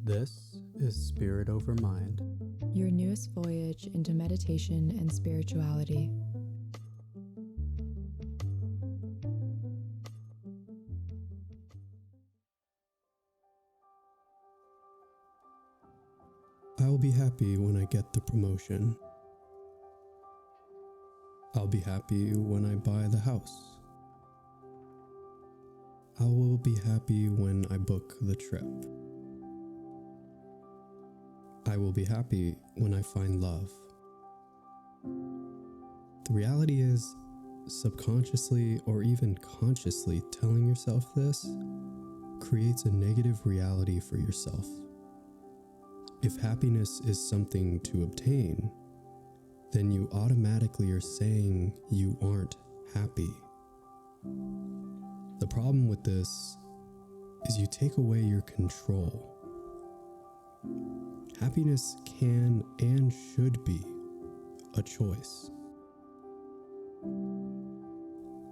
This is Spirit Over Mind, your newest voyage into meditation and spirituality. I will be happy when I get the promotion. I'll be happy when I buy the house. I will be happy when I book the trip. I will be happy when I find love. The reality is, subconsciously or even consciously telling yourself this creates a negative reality for yourself. If happiness is something to obtain, then you automatically are saying you aren't happy. The problem with this is you take away your control. Happiness can and should be a choice.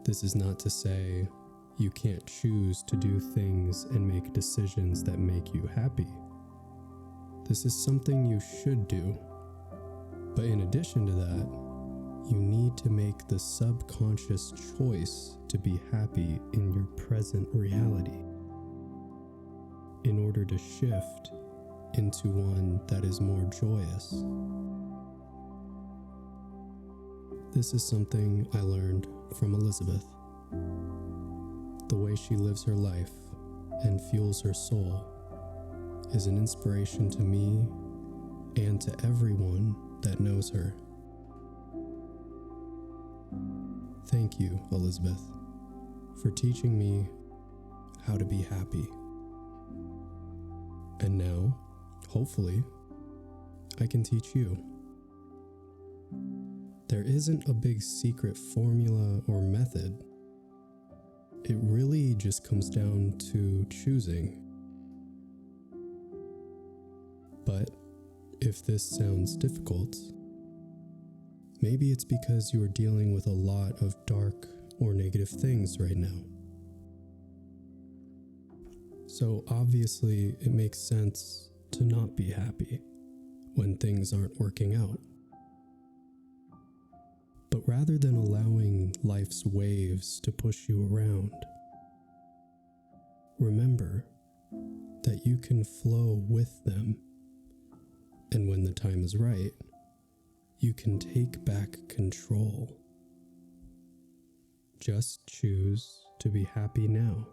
This is not to say you can't choose to do things and make decisions that make you happy. This is something you should do. But in addition to that, you need to make the subconscious choice to be happy in your present reality in order to shift into one that is more joyous. This is something I learned from Elizabeth. The way she lives her life and fuels her soul is an inspiration to me and to everyone that knows her. Thank you, Elizabeth, for teaching me how to be happy. And now, hopefully, I can teach you. There isn't a big secret formula or method. It really just comes down to choosing. But if this sounds difficult, maybe it's because you are dealing with a lot of dark or negative things right now. So obviously it makes sense to not be happy when things aren't working out. But rather than allowing life's waves to push you around, remember that you can flow with them. And when the time is right, you can take back control. Just choose to be happy now.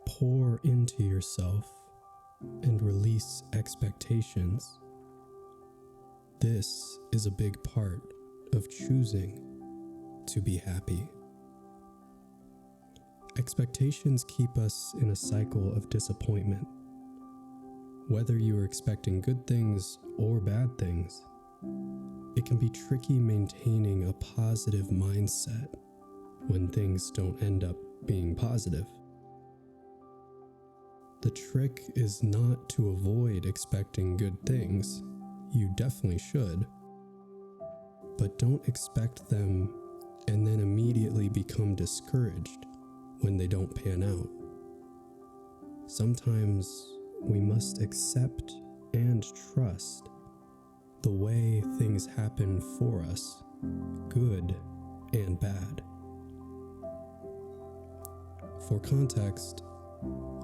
Pour into yourself and release expectations. This is a big part of choosing to be happy. Expectations keep us in a cycle of disappointment. Whether you are expecting good things or bad things, it can be tricky maintaining a positive mindset when things don't end up being positive. The trick is not to avoid expecting good things. You definitely should. But don't expect them and then immediately become discouraged when they don't pan out. Sometimes we must accept and trust the way things happen for us, good and bad. For context,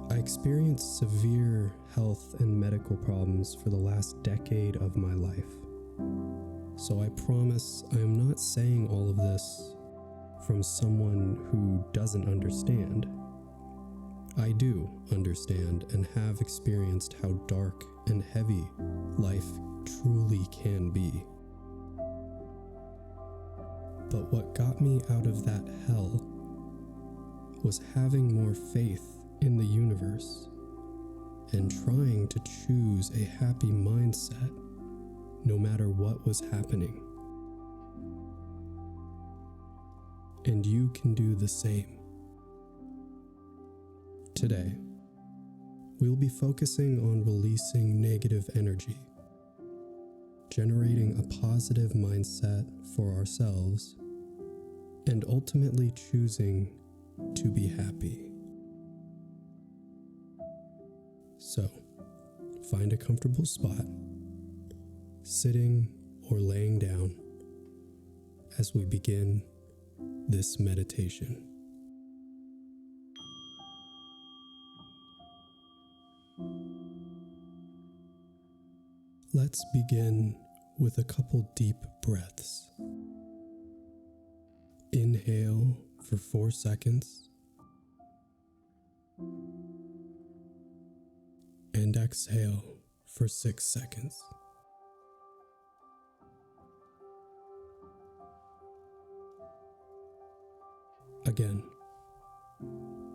I experienced severe health and medical problems for the last decade of my life. So I promise I am not saying all of this from someone who doesn't understand. I do understand and have experienced how dark and heavy life truly can be. But what got me out of that hell was having more faith in the universe and trying to choose a happy mindset no matter what was happening. And you can do the same. Today, we'll be focusing on releasing negative energy, generating a positive mindset for ourselves, and ultimately choosing to be happy. So, find a comfortable spot, sitting or laying down, as we begin this meditation. Let's begin with a couple deep breaths. Inhale for 4 seconds and exhale for 6 seconds. Again,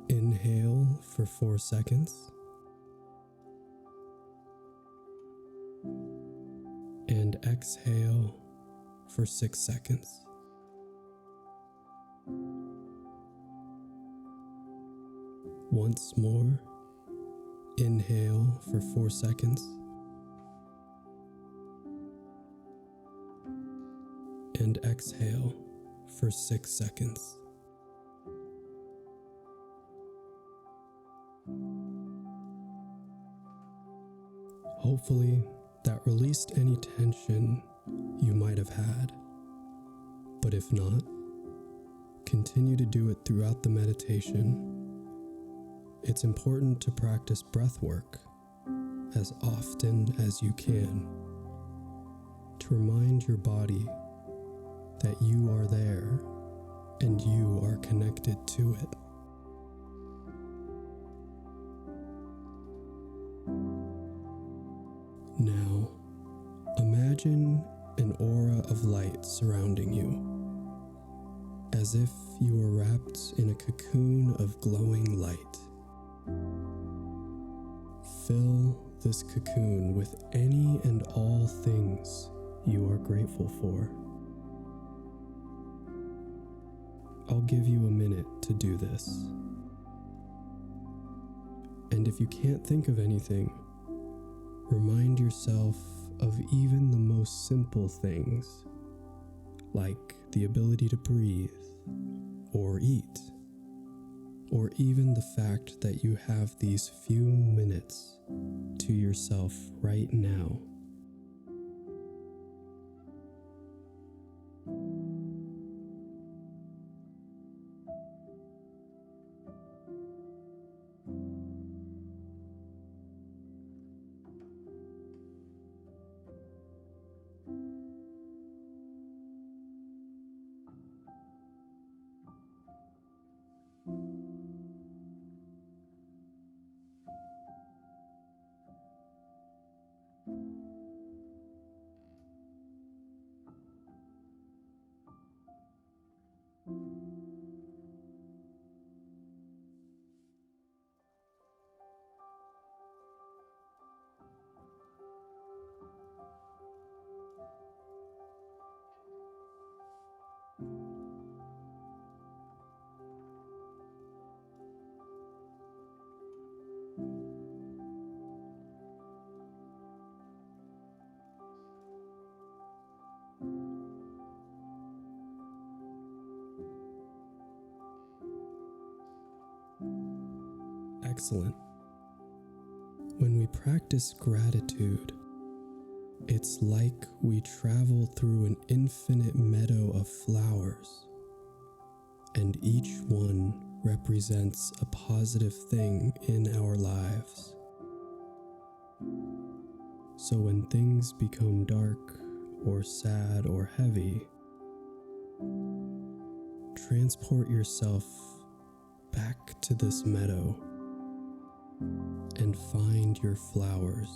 inhale for 4 seconds and exhale for 6 seconds. Once more, inhale for 4 seconds and exhale for 6 seconds. Hopefully, that released any tension you might have had. But if not, continue to do it throughout the meditation. It's important to practice breath work as often as you can to remind your body that you are there and you are connected to it. Now, imagine an aura of light surrounding you, as if you were wrapped in a cocoon of glowing light. Fill this cocoon with any and all things you are grateful for. I'll give you a minute to do this. And if you can't think of anything, remind yourself of even the most simple things, like the ability to breathe, or eat, or even the fact that you have these few minutes to yourself right now. Excellent. When we practice gratitude, it's like we travel through an infinite meadow of flowers, and each one represents a positive thing in our lives. So when things become dark or sad or heavy, transport yourself back to this meadow and find your flowers.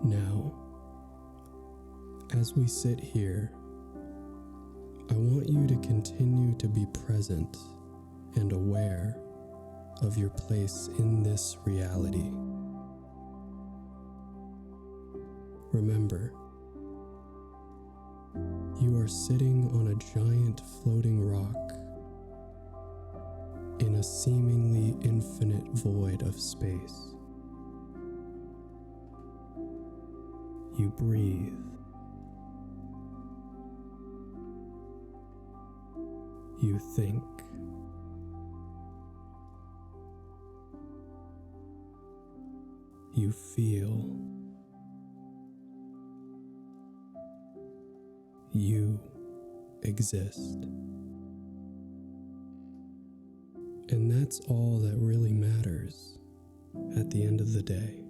Now, as we sit here, I want you to continue to be present and aware of your place in this reality. Remember, you are sitting on a giant floating rock in a seemingly infinite void of space. You breathe. You think. you feel. You exist. And that's all that really matters at the end of the day.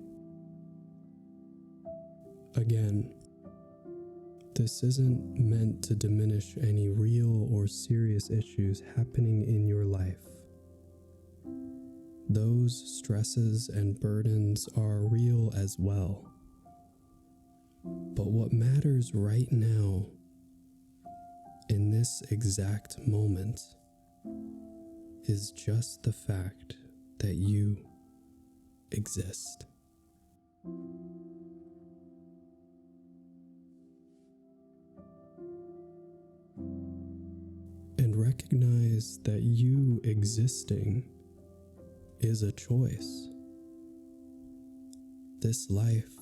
Again, this isn't meant to diminish any real or serious issues happening in your life. Those stresses and burdens are real as well. But what matters right now, in this exact moment, is just the fact that you exist. And recognize that you existing is a choice. This life,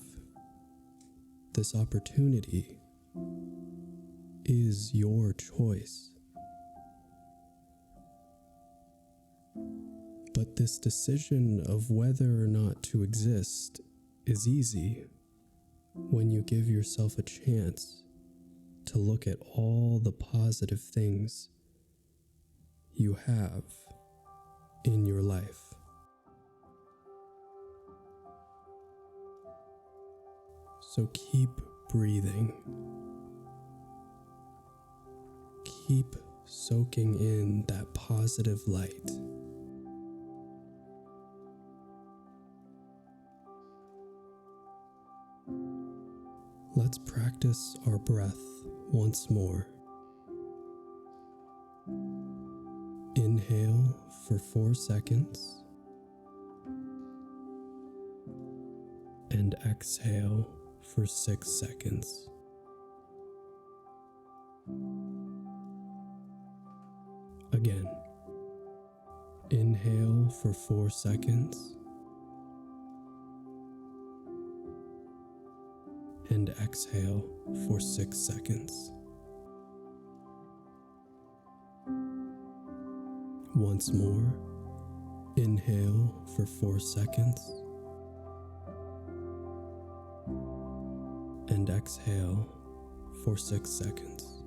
this opportunity, is your choice. But this decision of whether or not to exist is easy when you give yourself a chance to look at all the positive things you have in your life. So keep breathing. Keep soaking in that positive light. Let's practice our breath once more. Inhale for 4 seconds and exhale for 6 seconds. Again, inhale for 4 seconds and exhale for 6 seconds. Once more, inhale for 4 seconds and exhale for 6 seconds.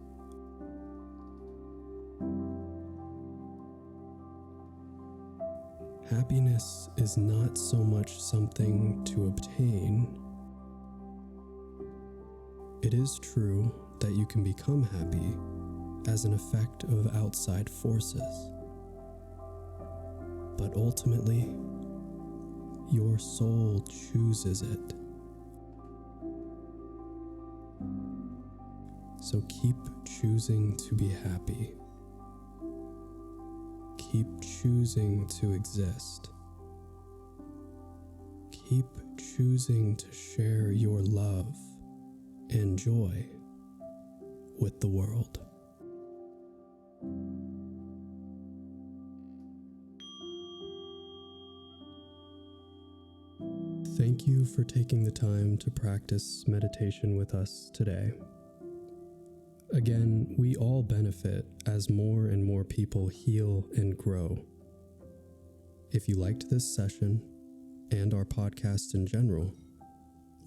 Happiness is not so much something to obtain. It is true that you can become happy as an effect of outside forces. But ultimately, your soul chooses it. So keep choosing to be happy. Keep choosing to exist. Keep choosing to share your love and joy with the world. Thank you for taking the time to practice meditation with us today. Again, we all benefit as more and more people heal and grow. If you liked this session and our podcast in general,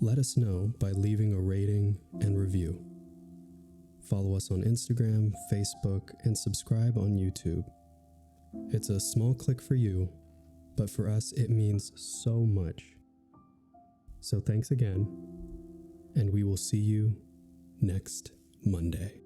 let us know by leaving a rating and review. Follow us on Instagram, Facebook, and subscribe on YouTube. It's a small click for you, but for us it means so much. So thanks again, and we will see you next Monday.